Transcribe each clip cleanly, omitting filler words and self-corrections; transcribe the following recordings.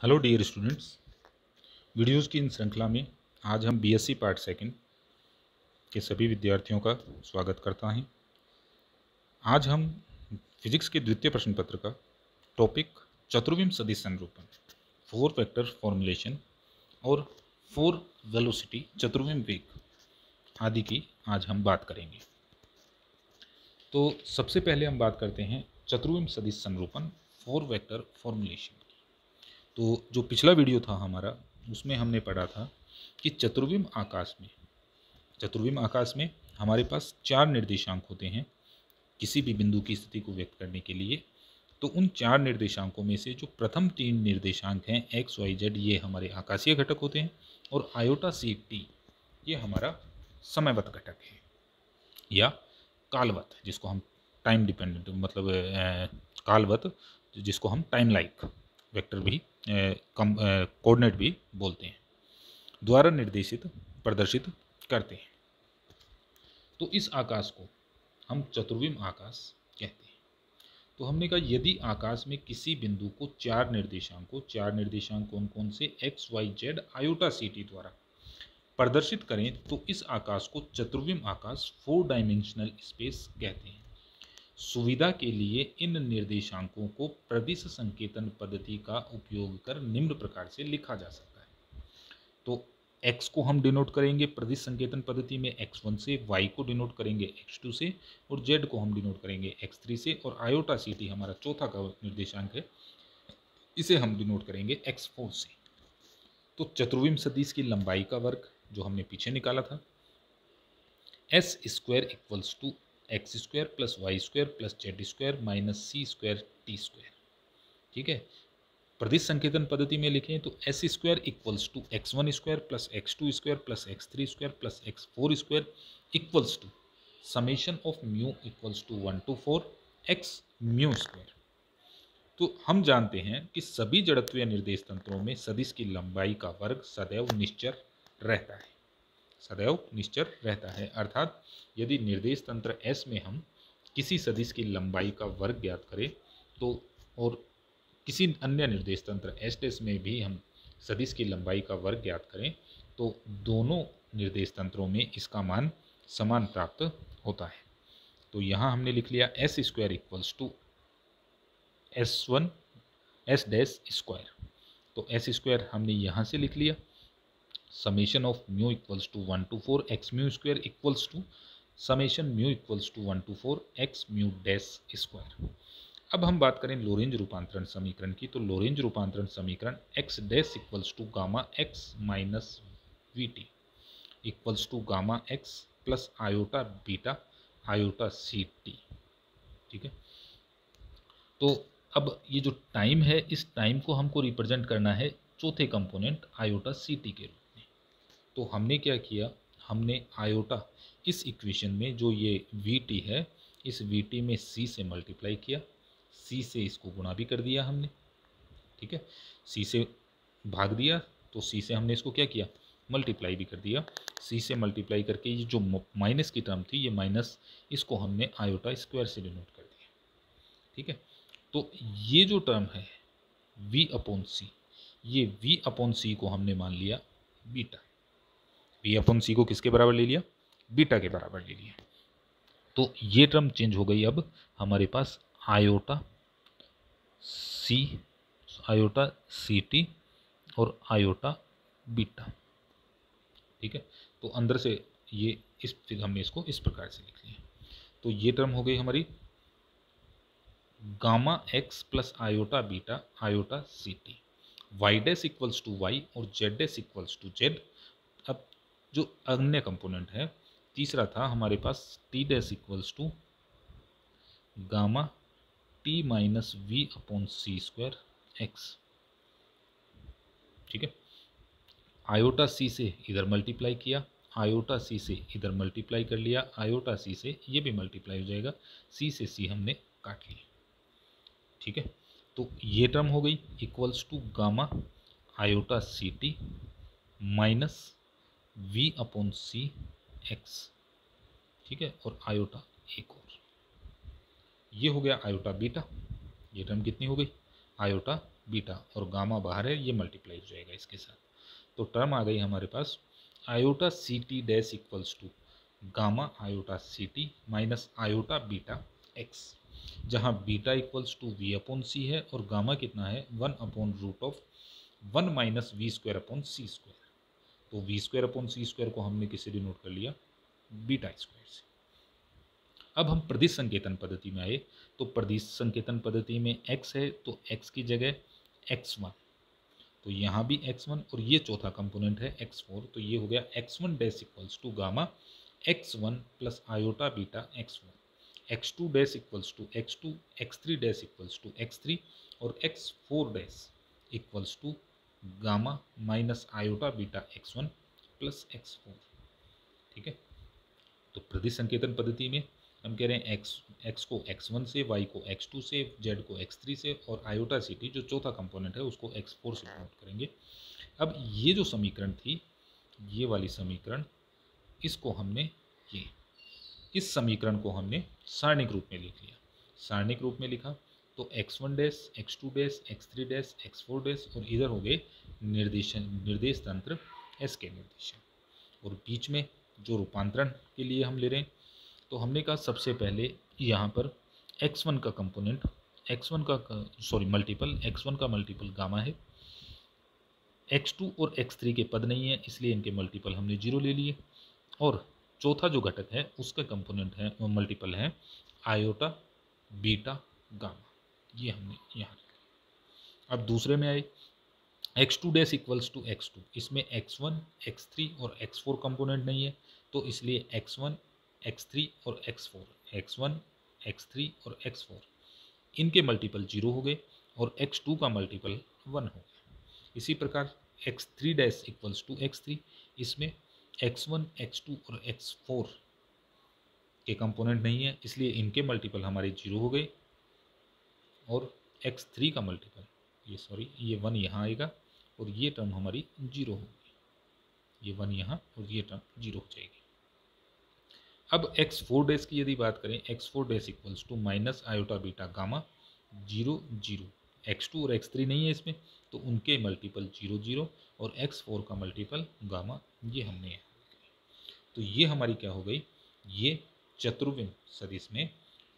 Hello dear students, videos की इन श्रृंखला में आज हम बीएससी पार्ट सेकंड के सभी विद्यार्थियों का स्वागत करता हैं। आज हम फिजिक्स के द्वितीय प्रश्न पत्र का टॉपिक चतुर्विम सदिश संरूपण, 4 वेक्टर फॉर्मुलेशन और 4 वेलोसिटी चतुर्विम वेग आदि की आज हम बात करेंगे। तो सबसे पहले हम बात करते हैं चतुर्विम सदिश संरूपण 4 वेक्टर फॉर्मुलेशन। तो जो पिछला वीडियो था हमारा, उसमें हमने पढ़ा था कि चतुर्विम आकाश में हमारे पास 4 निर्देशांक होते हैं किसी भी बिंदु की स्थिति को व्यक्त करने के लिए। तो उन 4 निर्देशांकों में से जो प्रथम 3 निर्देशांक हैं एक्स वाई जेड, ये हमारे आकाशीय घटक होते हैं, और आयोटा सी टी ये हमारा समयवत घटक है या कालवत, जिसको हम टाइम डिपेंडेंट कालवत, जिसको हम टाइम लाइक वेक्टर भी कोऑर्डिनेट भी बोलते हैं, द्वारा निर्देशित प्रदर्शित करते हैं। तो इस आकाश को हम चतुर्विम आकाश कहते हैं। तो हमने कहा यदि आकाश में किसी बिंदु को 4 निर्देशांक कौन कौन से X Y Z iota C T द्वारा प्रदर्शित करें तो इस आकाश को चतुर्विम आकाश 4 डायमेंशनल स्पेस कहते हैं। सुविधा के लिए इन निर्देशांकों को प्रदिश संकेतन पद्धति का उपयोग कर निम्न प्रकार से लिखा जा सकता है। तो x को हम डिनोट करेंगे प्रदिश संकेतन पद्धति में x1 से, y को डिनोट करेंगे x2 से, और z को हम डिनोट करेंगे x3 से, और आयोटा सी टी हमारा चौथा का निर्देशांक है, इसे हम डिनोट करेंगे x4 से। तो चतुर्विम सदिश की लंबाई का वर्ग जो हमने पीछे निकाला था, S square equals to X square plus Y square plus Z square minus C square T square. ठीक है, प्रदिश संकेतन पद्धति में लिखें तो S square equals to X one square plus X two square plus X three square plus X four square equals to summation of mu equals to 1 to 4 X mu square. तो हम जानते हैं कि सभी जड़त्वीय निर्देश तंत्रों में सदिश की लंबाई का वर्ग सदैव निश्चर रहता है। अर्थात यदि निर्देश तंत्र S में हम किसी सदिश की लंबाई का वर्ग ज्ञात करें तो, और किसी अन्य निर्देश तंत्र S' में भी हम सदिश की लंबाई का वर्ग ज्ञात करें तो दोनों निर्देश तंत्रों में इसका मान समान प्राप्त होता है। तो यहाँ हमने लिख लिया S square equals to S1 S dash square. तो एस स्क्वायर हमने यहाँ से लिख लिया, summation of mu equals to 1 to 4 X mu square equals to summation mu equals to 1 to 4 X mu dash square. अब हम बात करें लोरेंज रूपांतरण समीकरण की। तो लोरेंज रूपांतरण समीकरण X dash equals to gamma X minus V T equals to gamma X plus iota beta iota C T. ठीक है, तो अब ये जो टाइम है, इस टाइम को हमको रिप्रेजेंट करना है चौथे कंपोनेंट आयोटा सी टी के रूप में। तो हमने क्या किया, हमने आयोटा इस इक्वेशन में जो ये वी टी है, इस वी टी में सी से मल्टीप्लाई किया, सी से इसको गुणा भी कर दिया हमने। ठीक है, सी से भाग दिया तो सी से हमने इसको क्या किया, मल्टीप्लाई भी कर दिया। सी से मल्टीप्लाई करके ये जो माइनस की टर्म थी, ये माइनस, इसको हमने आयोटा स्क्वायर से डिनोट कर दिया। ठीक है, तो ये जो टर्म है v अपॉन सी, ये v अपॉन सी को हमने मान लिया बीटा। v अपॉन सी को किसके बराबर ले लिया, बीटा के बराबर ले लिया। तो ये टर्म चेंज हो गई, अब हमारे पास आयोटा सी टी और आयोटा बीटा। ठीक है, तो अंदर से ये फिर हमने इसको इस प्रकार से लिख लिया। तो ये टर्म हो गई हमारी gamma X plus iota beta iota C T, Y dash equals to Y और Z dash equals to Z. अब जो अन्य कंपोनेंट है, तीसरा था हमारे पास T dash equals to gamma T minus V upon C square X. ठीक है, आयोटा सी से इधर मल्टीप्लाई किया, आयोटा सी से इधर मल्टीप्लाई कर लिया, आयोटा सी से ये भी मल्टीप्लाई हो जाएगा, सी से सी हमने काट लिया। ठीक है, तो ये टर्म हो गई equals to gamma iota C T minus V upon C X. ठीक है, और आयोटा एक और, ये हो गया आयोटा बीटा। ये टर्म कितनी हो गई, आयोटा बीटा और गामा बाहर है, ये मल्टीप्लाई हो जाएगा इसके साथ। तो टर्म आ गई हमारे पास iota C T dash equals to gamma iota C T minus iota beta X, जहाँ beta equals to V upon C है और गामा कितना है 1/√(1 - v² अपॉन c²। तो v² अपॉन c² को हमने किससे डिनोट कर लिया, बीटा स्क्वायर से। अब हम प्रदिश संकेतन पद्धति में आए, तो प्रदिश संकेतन पद्धति में x है तो x की जगह x1, तो यहाँ भी x1 और ये चौथा कंपोनेंट है x4, तो ये हो गया x1 dash equals to gamma x1 plus iota beta x4, x2 dash equals to x2, x3 dash equals to x3 और x4 dash equals to gamma minus iota beta x1 plus x4। ठीक है, तो प्रदिश संकेतन पद्धति में हम कह रहे हैं x को x1 से, y को x2 से, z को x3 से और आयोटा सी टी जो चौथा कंपोनेंट है उसको x4 से नोट करेंगे। अब ये जो समीकरण थी, ये वाली समीकरण, इसको हमने इस समीकरण को हमने सारणिक रूप में लिख लिया। सारणिक रूप में लिखा तो x1 dash, x2 dash, x3 dash, x4 dash और इधर हो गए निर्देश तंत्र s के निर्देशांक, और बीच में जो रूपांतरण के लिए हम ले रहे हैं, तो हमने कहा सबसे पहले यहाँ पर x1 का कंपोनेंट, मल्टीपल x1 का मल्टीपल गामा है, x2 और x3 के पद नहीं है इसलिए इनके मल्टीपल हमने 0 ले लिए, और चौथा जो घटक है उसका कंपोनेंट है वो मल्टीपल है आयोटा बीटा गामा, ये हमने यहाँ लिया। अब दूसरे में आए x2 dash equals to x2, इसमें x1, x3 और x4 कंपोनेंट नहीं है तो इसलिए x1, x3 और x4, x1, x3 और x4 इनके मल्टीपल 0 हो गए और x2 का मल्टीपल 1 हो गया। इसी प्रकार x3 dash equals to x3, इसमें x1, x2 और x4 के कंपोनेंट नहीं है इसलिए इनके मल्टीपल हमारे 0 हो गए, और x3 का मल्टीपल ये 1 यहाँ आएगा और ये टर्म हमारी 0 होगी, ये 1 यहाँ और ये टर्म 0 हो जाएगी। अब x4 डैश की यदि बात करें, x4 dash equals to minus iota beta gamma 0 0, x2 और x3 नहीं है इसमें तो उनके मल्टीपल 0 0 और x4 का मल्टीपल गामा, ये हमने यहाँ, तो ये हमारी क्या हो गई, ये चतुर्विम सदिश में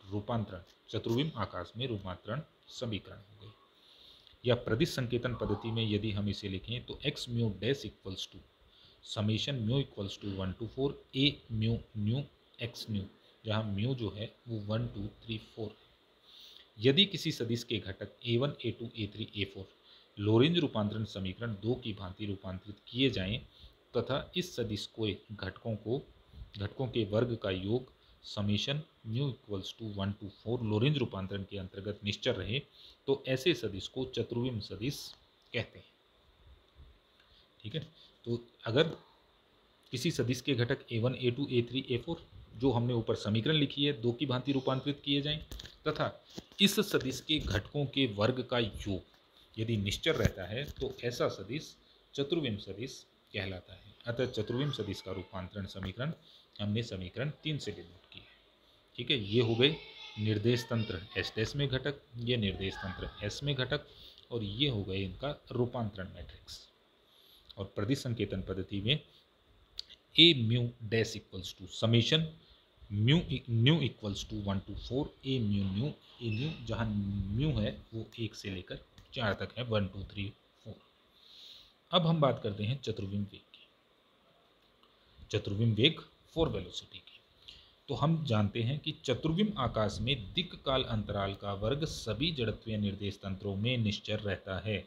रूपांतरण, चतुर्विम आकाश में रूपांतरण समीकरण हो गई। या प्रदिश संकेतन पद्धति में यदि हम इसे लिखें तो x mu dash equals to summation mu equals to 1 to 4 a mu nu x nu, जहाँ म्यू जो है वो 1 2 3 4 है। यदि किसी सदिश के घटक a1 a2 a3 a4 Lorentz रूपांतरण समीकरण 2 की भांति रूपांतरित किए जाएं तथा इस सदिश को घटकों के वर्ग का योग summation mu equals to 1 to 4 Lorentz रूपांतरण के अंतर्गत निश्चल रहे तो ऐसे सदिश को चतुर्विम सदिश कहते हैं। ठीक है, तो अगर किसी सदिश के घटक a1 a2 a3 a4 जो हमने ऊपर समीकरण लिखी है 2 की भांति रूपांतरित किए जाएं तथा इस सदिश के घटकों के वर्ग का योग यदि निश्चल रहता है तो ऐसा सदिश चतुर्विम सदिश कहलाता है। अतः चतुर्विम सदिश का रूपांतरण समीकरण हमने समीकरण 3 से डिनोट किया है। ठीक है, ये हो गए निर्देश तंत्र S' में घटक, ये निर्देश तंत्र S में घटक, और ये हो गए इनका रूपांतरण मैट्रिक्स। और प्रदिश संकेतन पद्धति में a mu dash equals to summation mu equals to 1 to 4 a mu जहाँ म्यू है वो 1 से लेकर 4 तक है, 1 2 3 4। अब हम बात करते हैं चतुर्विम वेग की, चतुर्विम वेग 4 वेलोसिटी की। तो हम जानते हैं कि चतुर्विम आकाश में दिक् काल अंतराल का वर्ग सभी जड़त्वीय निर्देश तंत्रों में निश्चल रहता है।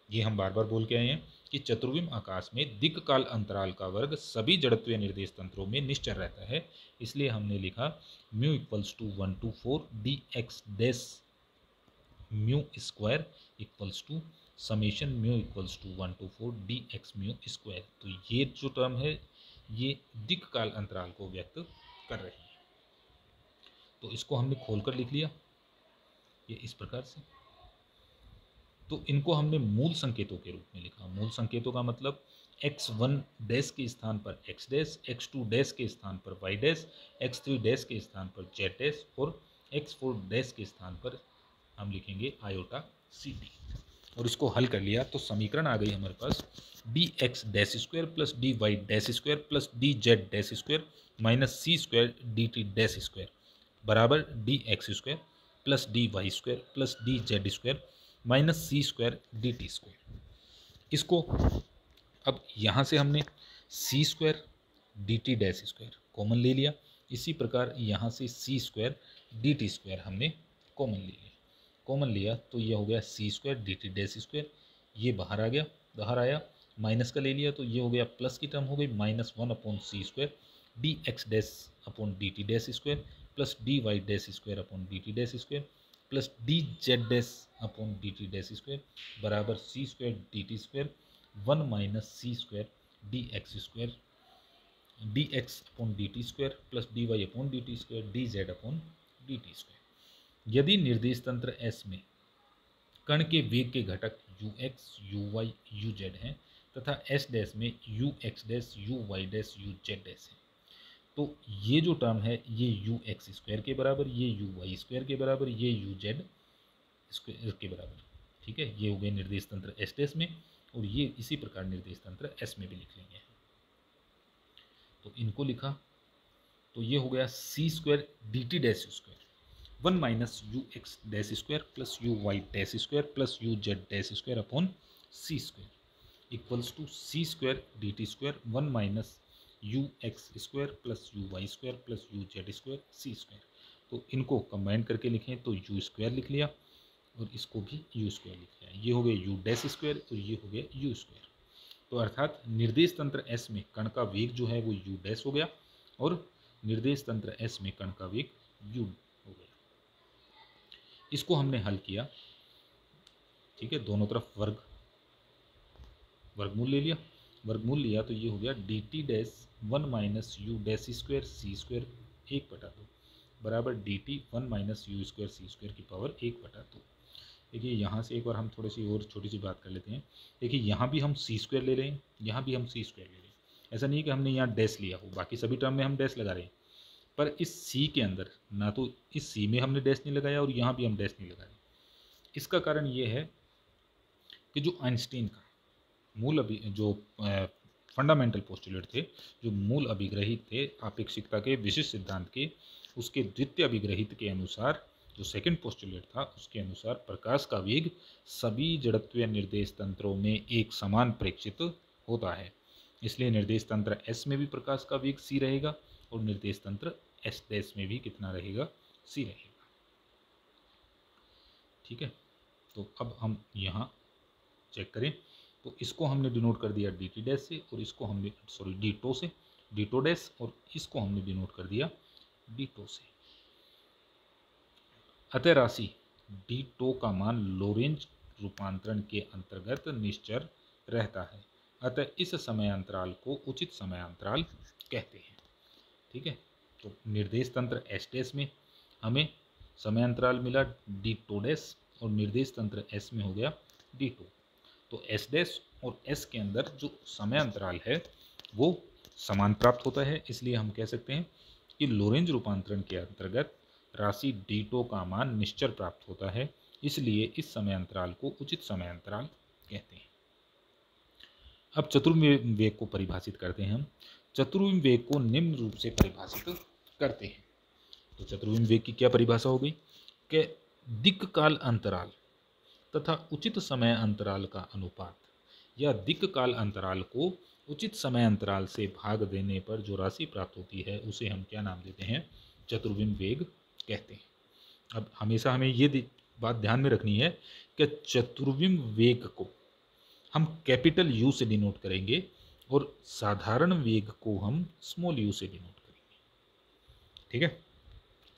ये हम बार बार बोल के आए हैं कि चतुर्विम आकाश में दिक् काल अंतराल का वर्ग सभी जड़त्वीय निर्देश तंत्रों में निश्चल रहता है, इसलिए हमने लिखा mu equals to 1 to 4 D X dash mu square equals to summation mu equals to 1 to 4 D X mu square. तो ये जो टर्म है ये दिक् काल अंतराल को व्यक्त कर रही है। तो इसको हमने खोलकर लिख लिया ये इस प्रकार से। तो इनको हमने मूल संकेतों के रूप में लिखा। मूल संकेतों का मतलब x1 डैश के स्थान पर x डैश, x2 डैश के स्थान पर y डैश, x3 डैश के स्थान पर z डैश और x4 डैश के स्थान पर हम लिखेंगे आयोटा सी टी। और इसको हल कर लिया तो समीकरण आ गई हमारे पास D X dash square plus D Y dash square plus D Z dash square minus C square D T dash square बराबर D X square plus D Y square plus D Z square minus C square D T square. इसको अब यहाँ से हमने C square D T dash square common ले लिया, इसी प्रकार यहाँ से C square D T square हमने कॉमन ले लिया। कॉमन लिया तो ये हो गया C square D T dash square, ये बाहर आ गया, बाहर आया, माइनस का ले लिया तो ये हो गया प्लस की टर्म हो गई -1/c² D X dash upon D T dash square plus D Y dash square upon D T dash square plus D Z dash upon D T dash square बराबर C square D T square 1 - C square D X square D X upon D T square plus D Y upon D T square D Z upon D T square. यदि निर्देश तंत्र S में कण के वेग के घटक U X U Y U Z हैं तथा एस डैश में U x dash you Y dash you Z dash है, तो ये जो टर्म है ये यू एक्स स्क्वायर के बराबर, ये यू वाई स्क्वायर के बराबर, ये यू जेड स्क्वायर के बराबर। ठीक है, ये हो गए निर्देश तंत्र एस डैश में, और ये इसी प्रकार निर्देश तंत्र एस में भी लिख लेंगे। तो इनको लिखा तो ये हो गया C square D T dash square 1 - U x dash square plus U Y dash square plus U Z dash square upon C square equals to C square D T square 1 - U X square plus U Y square plus U Z square C square. तो इनको combine करके लिखें तो you square लिख लिया और इसको भी यू स्क्वायर लिख लिया, ये हो गया यू डैश स्क्वायर और ये हो गया यू स्क्वायर। तो अर्थात निर्देश तंत्र एस में कण का वेग जो है वो यू डैश हो गया और निर्देश तंत्र एस में कण का वेग यू हो गया। इसको हमने हल किया, ठीक है, दोनों तरफ वर्गमूल ले लिया, वर्गमूल लिया तो ये हो गया D T dash 1 - U dash square C square 1/2 बराबर D T 1 - U square C square की पावर 1/2। देखिए यहाँ से एक बार हम थोड़ी सी और छोटी सी बात कर लेते हैं। देखिए यहाँ भी हम सी स्क्वायर ले रहे हैं, यहाँ भी हम सी स्क्वायर ले रहे हैं। ऐसा नहीं है कि हमने यहाँ डैश लिया हो, बाकी सभी टर्म में हम डैश लगा रहे हैं, पर इस सी के अंदर ना तो इस सी में हमने डैश नहीं लगाया और यहाँ भी हम डैश नहीं लगा रहे। इसका कारण ये है कि जो आइंस्टीन का मूल जो फंडामेंटल पोस्टुलेट थे, जो मूल अभिग्रहित थे आपेक्षिकता के विशिष्ट सिद्धांत के, उसके द्वितीय अभिग्रहित के अनुसार जो सेकंड पोस्टुलेट था उसके अनुसार प्रकाश का वेग सभी जड़त्वीय निर्देश तंत्रों में एक समान प्रेक्षित होता है। इसलिए निर्देश तंत्र एस में भी प्रकाश का वेग सी रहेगा और निर्देश तंत्र एस डैश में भी कितना रहेगा, सी रहेगा। ठीक है, तो अब हम यहाँ चेक करें तो इसको हमने डिनोट कर दिया डी टी डैश से और इसको हमने डी टो से, डी टो डैश, और इसको हमने डिनोट कर दिया डी टो से। अतः राशि डी टो का मान लोरेंज रूपांतरण के अंतर्गत निश्चर रहता है, अतः इस समय अंतराल को उचित समय अंतराल कहते हैं। ठीक है, तो निर्देश तंत्र एस डैश में हमें समय अंतराल मिला डी टो डैश और निर्देश तंत्र एस में हो गया डी टो। तो एस डैश और एस के अंदर जो समय अंतराल है वो समान प्राप्त होता है, इसलिए हम कह सकते हैं कि लोरेंज रूपांतरण के अंतर्गत राशि डी टो का मान निश्चर प्राप्त होता है, इसलिए इस समय अंतराल को उचित समय अंतराल कहते हैं। अब चतुर्विम वेग को परिभाषित करते हैं हम। चतुर्विम वेग को निम्न रूप से परिभाषित करते हैं। तो चतुर्विम वेग की क्या परिभाषा हो गई कि दिक् काल अंतराल तथा उचित समय अंतराल का अनुपात या दिक् काल अंतराल को उचित समय अंतराल से भाग देने पर जो राशि प्राप्त होती है उसे हम क्या नाम देते हैं, चतुर्विम वेग कहते हैं। अब हमेशा हमें ये बात ध्यान में रखनी है कि चतुर्विम वेग को हम कैपिटल यू से डिनोट करेंगे और साधारण वेग को हम स्मॉल यू से डिनोट करेंगे। ठीक है,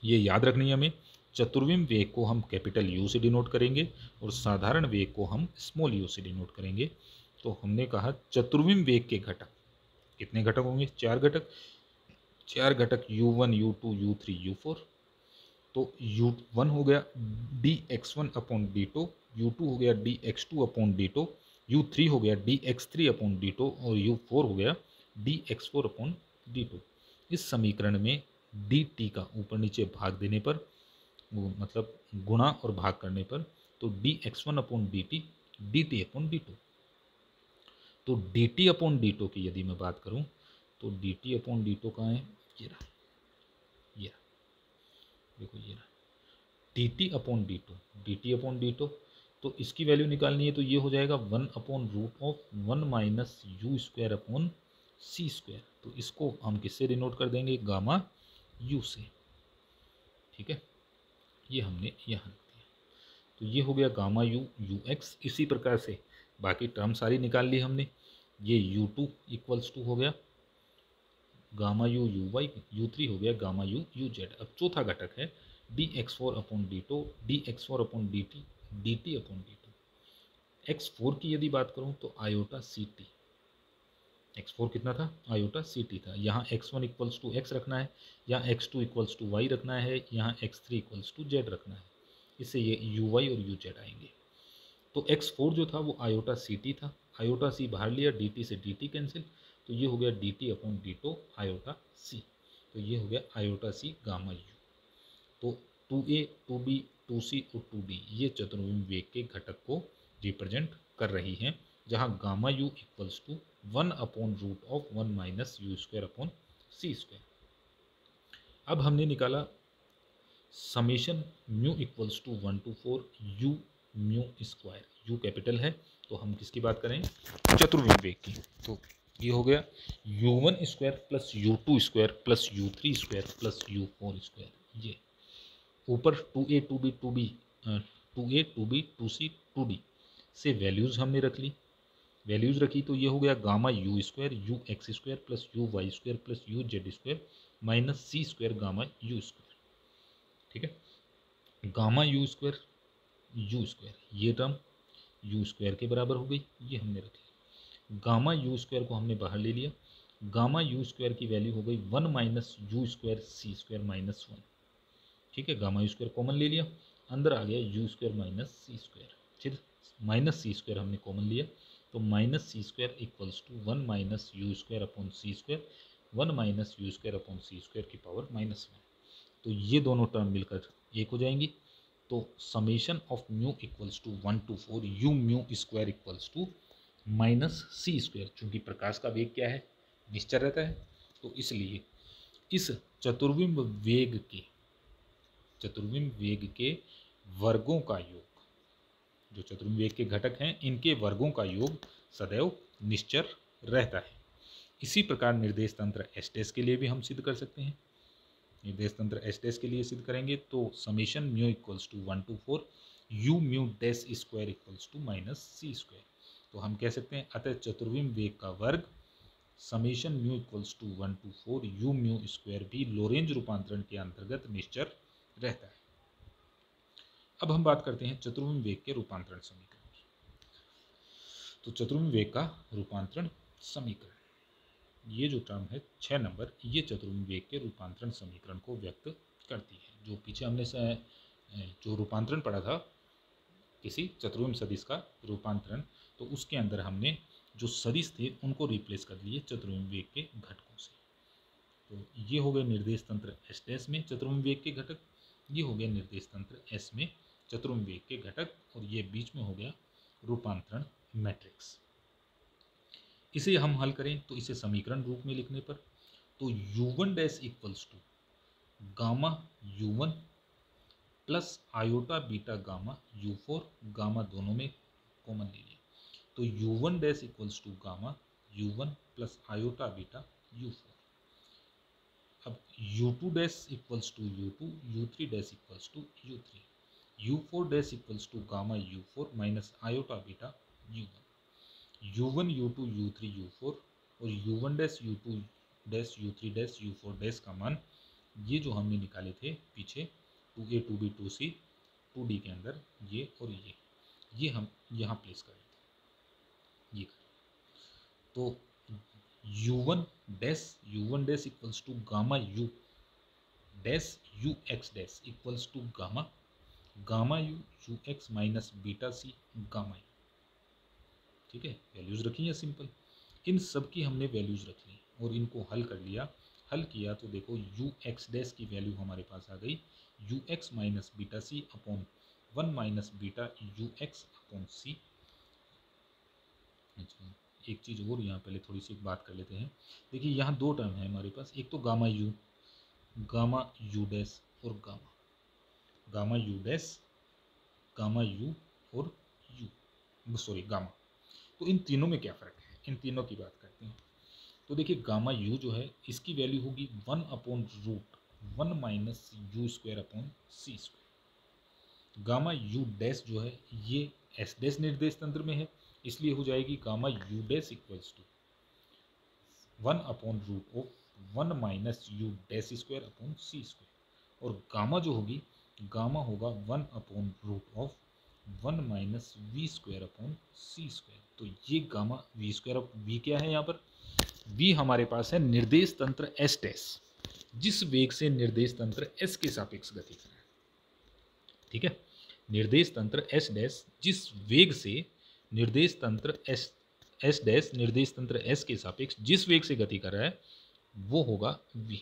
ये याद रखनी है हमें। चतुर्विम वेग को हम कैपिटल यू से डिनोट करेंगे और साधारण वेग को हम स्मॉल यू से डिनोट करेंगे। तो हमने कहा चतुर्विम वेग के घटक कितने घटक होंगे, 4 घटक, 4 घटक u1 u2 u3 u4। तो u1 हो गया dx1 अपॉन d2, u2 हो गया dx2 अपॉन d2, u3 हो गया dx3 अपॉन d2 और u4 हो गया dx4 अपॉन d2। इस समीकरण में dt का ऊपर नीचे भाग देने पर, मतलब गुणा और भाग करने पर तो dx1 upon dt dt upon d2। तो dt अपॉन d2 की यदि मैं बात करूं तो dt अपॉन d2 कहाँ है, ये रहा, ये रहा, देखो ये रहा, dt upon d2, dt upon d2। तो इसकी वैल्यू निकालनी है तो ये हो जाएगा 1 upon root of 1 minus U square upon C square. तो इसको हम किससे डिनोट कर देंगे, गामा यू से, ठीक है, ये हमने यहाँ लिख दिया। तो ये हो गया गामा यू यू एक्स। इसी प्रकार से बाकी टर्म सारी निकाल ली हमने। ये u2 इक्वल्स टू हो गया gamma you you Y, u3 हो गया गामा यू यू जेड। अब चौथा घटक है dx4 upon d2 dx4 upon dt dt upon d2। x4 की यदि बात करूं तो आयोटा सी टी, x4 कितना था, आयोटा सी टी था। यहाँ x1 इक्वल्स टू एक्स रखना है, यहाँ x2 इक्वल्स टू वाई रखना है, यहाँ x3 इक्वल्स टू जेड रखना है। इससे ये यू वाई और यू जेड आएंगे। तो x4 जो था वो आयोटा सी टी था, आयोटा सी बाहर लिया, dt से dt कैंसिल, तो ये हो गया dt अपॉन d2 आयोटा सी। तो ये हो गया आयोटा सी गामा यू। तो 2a 2b 2c और 2d ये चतुर्विम वेग के घटक को रिप्रेजेंट कर रही हैं, जहां gamma U equals to 1 upon root of 1 minus U square upon C square. अब हमने निकाला summation mu equals to 1 to 4 U mu square. U capital है तो हम किसकी बात करें, चतुर्विम वेग की। तो ये हो गया u1 square plus u2 square plus u3 square plus u4 square. ये ऊपर 2a 2b 2b 2a 2b 2c 2d से वैल्यूज़ हमने रख ली। वैल्यूज़ रखी तो ये हो गया gamma U square U X square plus U Y square plus U Z square minus C square gamma U square, ठीक है। गामा यू स्क्वायर ये टर्म यू स्क्वायर के बराबर हो गई, ये हमने रखी। गामा यू स्क्वायर को हमने बाहर ले लिया, गामा यू स्क्वायर की वैल्यू हो गई 1 minus U square C square minus 1, ठीक है। गामा यू स्क्वायर कॉमन ले लिया, अंदर आ गया U square minus C square, फिर माइनस सी स्क्वायर हमने कॉमन लिया, तो minus C square equals to 1 minus U square upon C square, 1 minus U square upon C square की पावर -1। तो ये दोनों टर्म मिलकर एक हो जाएंगी। तो summation of mu equals to 1 to 4 U mu square equals to minus C square. चूँकि प्रकाश का वेग क्या है, निश्चल रहता है, तो इसलिए इस चतुर्विम वेग के वर्गों का योग, जो चतुर्विम वेग के घटक हैं इनके वर्गों का योग सदैव निश्चल रहता है। इसी प्रकार निर्देश तंत्र एस टेस के लिए भी हम सिद्ध कर सकते हैं। निर्देश तंत्र एस टेस के लिए सिद्ध करेंगे तो summation mu equals to 1 to 4 U mu dash square equals to minus C square. तो हम कह सकते हैं अतः चतुर्विम वेग का वर्ग summation mu equals to 1 to 4 U mu square भी लोरेंज रूपांतरण के अंतर्गत निश्चल रहता है। अब हम बात करते हैं चतुर्विम वेग के रूपांतरण समीकरण की। तो चतुर्विम वेग का रूपांतरण समीकरण, ये जो टर्म है 6 नंबर, ये चतुर्विम वेग के रूपांतरण समीकरण को व्यक्त करती है। जो पीछे हमने जो रूपांतरण पढ़ा था किसी चतुर्विम सदिश का रूपांतरण, तो उसके अंदर हमने जो सदिश थे उनको रिप्लेस कर लिए चतुर्विम वेग के घटकों से। तो ये हो गए निर्देश तंत्र एस टेस में चतुर्विम वेग के घटक, ये हो गया निर्देश तंत्र एस में चतुर्विम वेग के घटक, और ये बीच में हो गया रूपांतरण मैट्रिक्स। इसे हम हल करें तो इसे समीकरण रूप में लिखने पर तो u1 dash equals to gamma u1 plus iota beta gamma u4, gamma दोनों में कॉमन ले लिया, तो u1 dash equals to gamma u1 plus iota beta u4। अब u2 dash equals to u2, u3 dash equals to u3, u4 dash equals to gamma u4 minus iota beta u1, u1 u2 u3 u4 और u1 dash u2 dash u3 dash u4 dash का मान ये जो हमने निकाले थे पीछे 2a 2b 2c 2d के अंदर, ये और ये हम यहाँ प्लेस कर देते हैं, ये करें तो u1 dash equals to gamma u dash u x dash equals to gamma u x minus beta c gamma u, ठीक है। वैल्यूज़ रखी हैं सिंपल, इन सब की हमने वैल्यूज़ रख ली और इनको हल कर लिया। हल किया तो देखो यू एक्स डैश की वैल्यू हमारे पास आ गई u x minus beta c upon 1 minus beta u x upon c. अच्छा, एक चीज़ और यहाँ पहले थोड़ी सी बात कर लेते हैं। देखिए यहाँ दो टर्म है हमारे पास, एक तो गामा यू डैश और gamma U dash, gamma you और गामा। तो इन तीनों में क्या फ़र्क है, इन तीनों की बात करते हैं। तो देखिए गामा यू जो है इसकी वैल्यू होगी 1 upon root 1 minus U square upon C square. Gamma U dash जो है ये एस डैश निर्देश तंत्र में है, इसलिए हो जाएगी gamma U dash equals to 1 upon root of 1 minus U dash square upon C square. और गामा जो होगी, गामा होगा 1 upon root of 1 minus V square upon C square. तो ये गामा वी स्क्वायर, वी क्या है यहाँ पर, वी हमारे पास है निर्देश तंत्र एस डैश, जिस वेग से निर्देश तंत्र एस के सापेक्ष गति कर रहा है। ठीक है, निर्देश तंत्र एस डैश जिस वेग से निर्देश तंत्र एस डैश निर्देश तंत्र एस के सापेक्ष जिस वेग से गति कर रहा है वो होगा वी।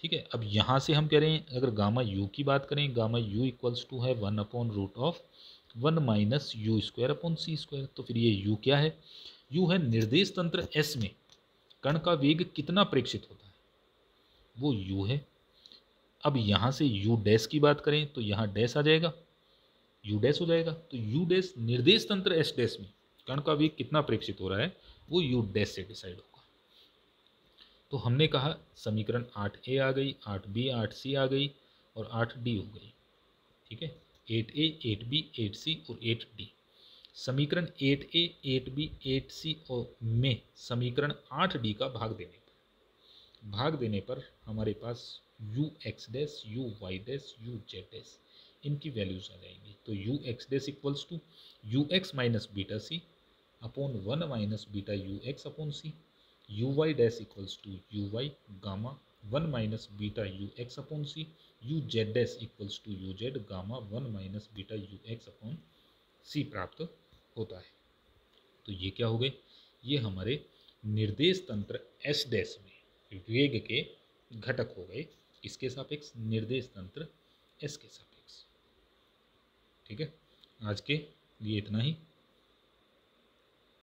ठीक है, अब यहाँ से हम कह रहे हैं अगर गामा यू की बात करें, गामा यू इक्वल्स टू है 1 upon root of 1 minus U square upon C square. तो फिर ये यू क्या है, यू है निर्देश तंत्र एस में कण का वेग कितना प्रेक्षित होता है, वो यू है। अब यहाँ से यू डैश की बात करें तो यहाँ डैश आ जाएगा, यू डैश हो जाएगा। तो यू डैश निर्देश तंत्र एस डैश में कण का वेग कितना प्रेक्षित हो रहा है वो यू डैश से डिसाइड होगा। तो हमने कहा समीकरण 8A आ गई, 8B 8C आ गई और 8D हो गई। ठीक है, 8A 8B 8C और 8D। समीकरण 8A 8B 8C और में समीकरण 8D का भाग देने पर हमारे पास u x dash you Y dash you Z dash इनकी वैल्यूज आ जाएंगी। तो u x dash equals to u x minus beta c upon 1 minus beta u x upon c, u Y dash equals to u y gamma 1 minus beta u x upon c, u Z dash equals to u z gamma 1 minus beta u x upon c प्राप्त होता है। तो ये क्या हो गए, ये हमारे निर्देश तंत्र एस डैश में वेग के घटक हो गए, किसके सापेक्ष, निर्देश तंत्र एस के सापेक्ष। ठीक है, आज के लिए इतना ही।